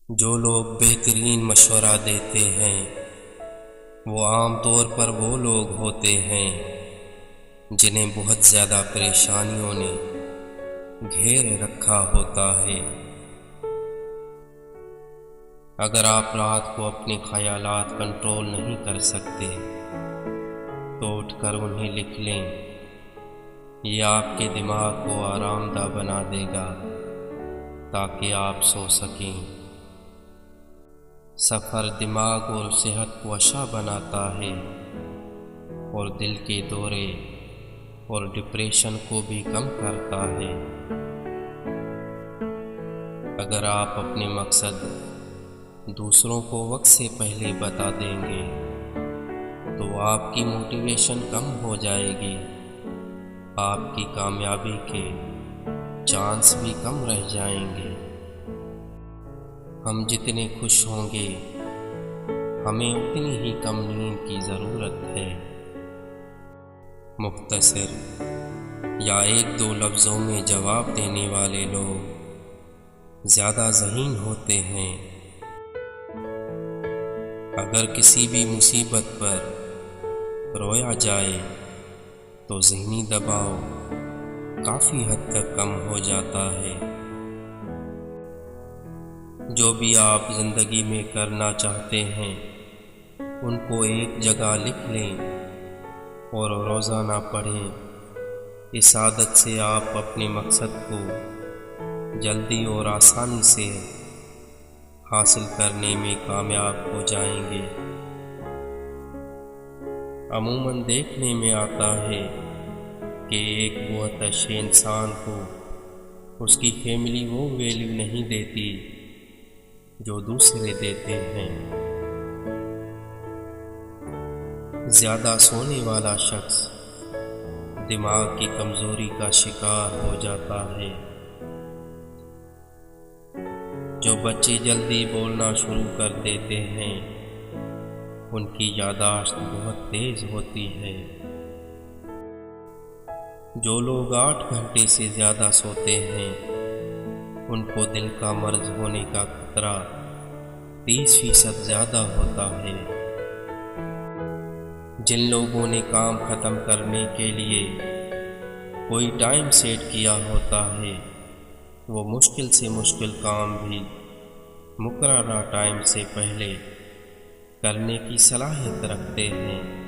جو لوگ بہترین مشورہ دیتے ہیں وہ عام طور پر وہ لوگ ہوتے ہیں جنہیں بہت زیادہ پریشانیوں نے گھیر رکھا ہوتا ہے۔ اگر آپ رات کو اپنے خیالات کنٹرول نہیں کر سکتے تو اٹھ کر انہیں لکھ لیں، یہ آپ کے دماغ کو آرام دہ بنا دے گا تاکہ آپ سو سکیں۔ سفر دماغ اور صحت کو اچھا بناتا ہے اور دل کے دورے اور ڈپریشن کو بھی کم کرتا ہے۔ اگر آپ اپنے مقصد دوسروں کو وقت سے پہلے بتا دیں گے تو آپ کی موٹیویشن کم ہو جائے گی، آپ کی کامیابی کے چانس بھی کم رہ جائیں گے۔ ہم جتنے خوش ہوں گے ہمیں اتنی ہی کم نیند کی ضرورت ہے۔ مختصر یا ایک دو لفظوں میں جواب دینے والے لوگ زیادہ ذہین ہوتے ہیں۔ اگر کسی بھی مصیبت پر رویا جائے تو ذہنی دباؤ کافی حد تک کم ہو جاتا ہے۔ جو بھی آپ زندگی میں کرنا چاہتے ہیں ان کو ایک جگہ لکھ لیں اور روزانہ پڑھیں۔ اس عادت سے آپ اپنے مقصد کو جلدی اور آسانی سے حاصل کرنے میں کامیاب ہو جائیں گے۔ عموماً دیکھنے میں آتا ہے کہ ایک بہت اچھے انسان کو اس کی فیملی وہ ویلیو نہیں دیتی جو دوسرے دیتے ہیں۔ زیادہ سونے والا شخص دماغ کی کمزوری کا شکار ہو جاتا ہے۔ جو بچے جلدی بولنا شروع کر دیتے ہیں ان کی یادداشت بہت تیز ہوتی ہے۔ جو لوگ 8 گھنٹے سے زیادہ سوتے ہیں ان کو دل کا مرض ہونے کا خطرہ 30% زیادہ ہوتا ہے۔ جن لوگوں نے کام ختم کرنے کے لیے کوئی ٹائم سیٹ کیا ہوتا ہے وہ مشکل سے مشکل کام بھی مقررہ ٹائم سے پہلے کرنے کی صلاحیت رکھتے ہیں۔